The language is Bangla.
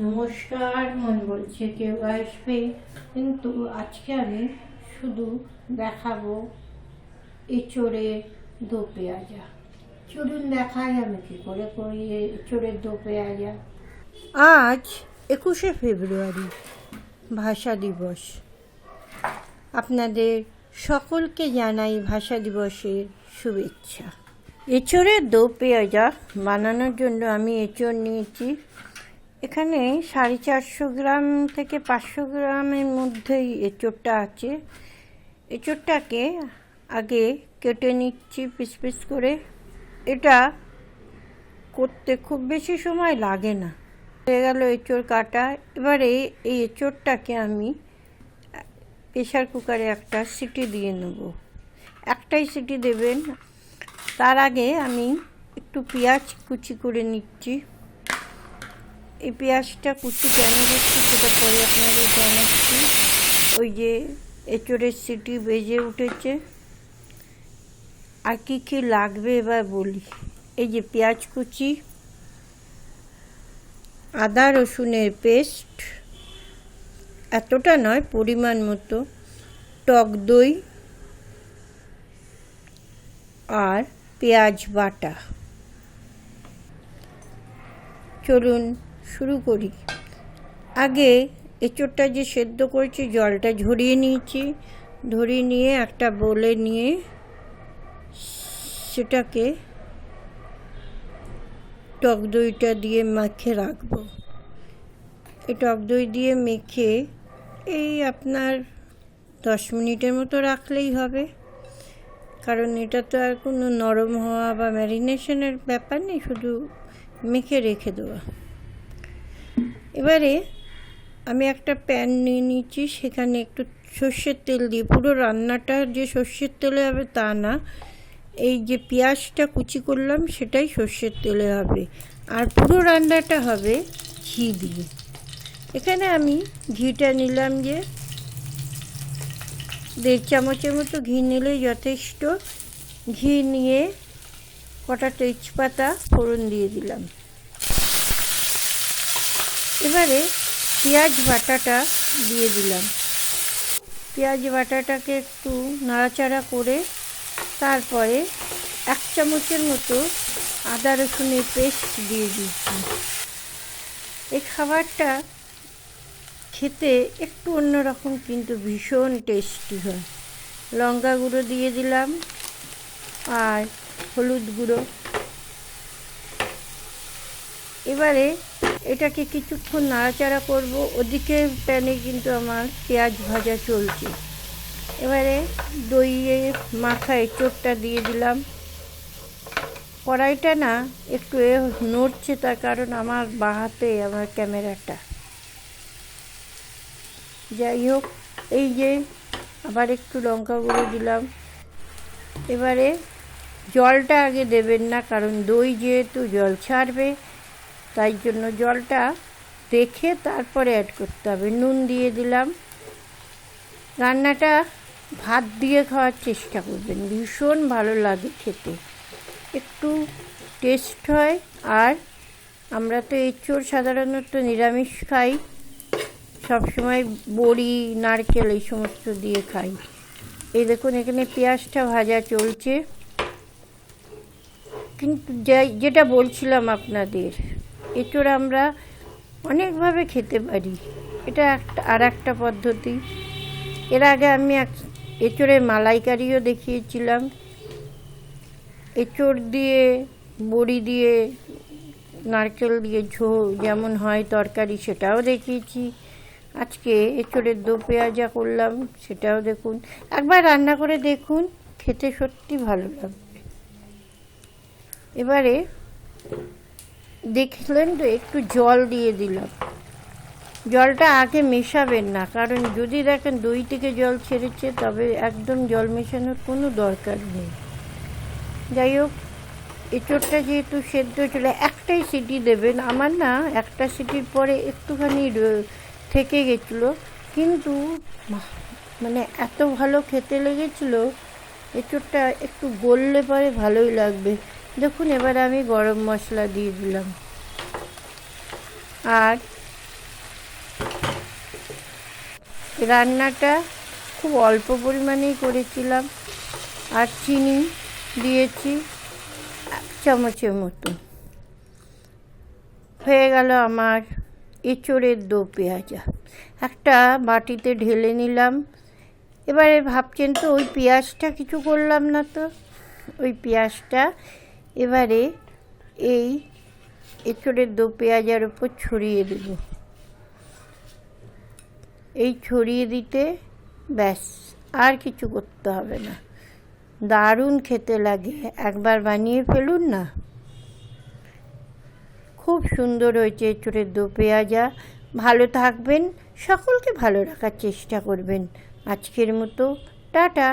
নমস্কার। মন বলছে কেউ আসবে, কিন্তু আজকে আমি শুধু দেখাবো এঁচোড়ের দো পেঁয়াজা। চলুন দেখাই আমি কী করে করি এঁচোড়ের দো পেঁয়াজা। আজ 21শে ফেব্রুয়ারি, ভাষা দিবস। আপনাদের সকলকে জানাই ভাষা দিবসের শুভেচ্ছা। এঁচোড়ের দো পেঁয়াজা বানানোর জন্য আমি এঁচোড় নিয়েছি। এখানে 450 গ্রাম থেকে 500 গ্রামের মধ্যেই এঁচোড়টা আছে। এঁচোড়টাকে আগে কেটে নিচ্ছি পিস পিস করে। এটা করতে খুব বেশি সময় লাগে না। হয়ে গেল এঁচোড় কাটা। এবারে এই এঁচোড়টাকে আমি প্রেশার কুকারে একটা সিটি দিয়ে নেব। একটাই সিটি দেবেন। তার আগে আমি একটু পেঁয়াজ কুচি করে নিচ্ছি। এই পেঁয়াজটা কুচি কেন করছি সেটা পরে আপনাদের জানাচ্ছি। ওই যে এঁচোড়ের সিটি বেজে উঠেছে। আর কী কী লাগবে এবার বলি। এই যে পেঁয়াজ কুচি, আদা রসুনের পেস্ট, এতটা নয় পরিমাণ মতো, টক দই আর পেঁয়াজ বাটা। চলুন শুরু করি। আগে এঁচোড়টা যে সেদ্ধ করেছি জলটা ঝরিয়ে নিয়েছি। ধরিয়ে নিয়ে একটা বোলে নিয়ে সেটাকে টক দইটা দিয়ে মেখে রাখবো। এই টক দই দিয়ে মেখে এই আপনার 10 মিনিটের মতো রাখলেই হবে, কারণ এটা তো আর কোনো নরম হওয়া বা ম্যারিনেশনের ব্যাপার নেই, শুধু মেখে রেখে দেওয়া। এবারে আমি একটা প্যান নিয়ে নিচ্ছি, সেখানে একটু সর্ষের তেল দিয়ে, পুরো রান্নাটা যে সর্ষের তেলে হবে তা না, এই যে পেঁয়াজটা কুচি করলাম সেটাই সর্ষের তেলে হবে, আর পুরো রান্নাটা হবে ঘি দিয়ে। এখানে আমি ঘিটা নিলাম যে 1.5 চামচের মতো ঘি নিলেই যথেষ্ট। ঘি নিয়ে কটা তেজপাতা ফোড়ন দিয়ে দিলাম। এবারে পেঁয়াজ বাটাটা দিয়ে দিলাম। পেঁয়াজ বাটাটাকে একটু নাড়াচাড়া করে তারপরে 1 চামচের মতো আদা রসুনের পেস্ট দিয়ে দিচ্ছি। এই খাবারটা খেতে একটু অন্যরকম কিন্তু ভীষণ টেস্টি হয়। লঙ্কা গুঁড়ো দিয়ে দিলাম আর হলুদ গুঁড়ো। এবারে এটাকে কিছুক্ষণ নাড়াচাড়া করব। ওদিকে প্যানে কিন্তু আমার পেঁয়াজ ভাজা চলছে। এবারে দইয়ে মাখা এঁচোড়টা দিয়ে দিলাম। কড়াইটা না একটু নড়ছে, তার কারণ আমার বাঁ হাতে আমার ক্যামেরাটা। যাই হোক, এই যে আবার একটু লঙ্কা গুঁড়ো দিলাম। এবারে জলটা আগে দেবেন না, কারণ দই যেহেতু জল ছাড়বে, তাই জন্য জলটা দেখে তারপরে অ্যাড করতে হবে। নুন দিয়ে দিলাম। রান্নাটা ভাত দিয়ে খাওয়ার চেষ্টা করবেন, ভীষণ ভালো লাগে খেতে, একটু টেস্ট হয়। আর আমরা তো এঁচোড় সাধারণত নিরামিষ খাই, সবসময় বড়ি নারকেল এই সমস্ত দিয়ে খাই। এই দেখুন এখানে পেঁয়াজটা ভাজা চলছে। কিন্তু যেটা বলছিলাম আপনাদের, এঁচোড় আমরা অনেকভাবে খেতে পারি, এটা একটা পদ্ধতি। এর আগে আমি এঁচোড়ের মালাইকারিও দেখিয়েছিলাম। এঁচোড় দিয়ে বড়ি দিয়ে নারকেল দিয়ে ঝোল যেমন হয় তরকারি, সেটাও দেখিয়েছি। আজকে এঁচোড়ের দো পেঁয়াজা করলাম, সেটাও দেখুন। একবার রান্না করে দেখুন, খেতে সত্যি ভালো লাগবে। এবারে দেখলেন তো একটু জল দিয়ে দিলাম। জলটা আগে মেশাবেন না, কারণ যদি দেখেন দই থেকে জল ছেড়েছে তবে একদম জল মেশানোর কোনো দরকার নেই। যাই হোক, এঁচোড়টা যেহেতু সেদ্ধ চলে, একটাই সিটি দেবেন। আমার না একটা সিটির পরে একটুখানি থেকে গেছিলো, কিন্তু মানে এত ভালো খেতে লেগেছিলো। এঁচোড়টা একটু গললে পরে ভালোই লাগবে। দেখুন এবার আমি গরম মশলা দিয়ে দিলাম। আর রান্নাটা খুব অল্প পরিমাণেই করেছিলাম, আর চিনি দিয়েছি 1 চামচের মতো। হয়ে গেল আমার এঁচোড়ের দো পেঁয়াজা। একটা বাটিতে ঢেলে নিলাম। এবারে ভাবছেন তো ওই পেঁয়াজটা কিছু করলাম না তো, ওই পেঁয়াজটা এবারে এই এঁচোড়ের দো পেঁয়াজার উপর ছড়িয়ে দেব। এই ছড়িয়ে দিতে ব্যাস, আর কিছু করতে হবে না। দারুণ খেতে লাগে, একবার বানিয়ে ফেলুন না। খুব সুন্দর হয়েছে এঁচোড়ের দো পেঁয়াজা। ভালো থাকবেন, সকলকে ভালো রাখার চেষ্টা করবেন। আজকের মতো টাটা।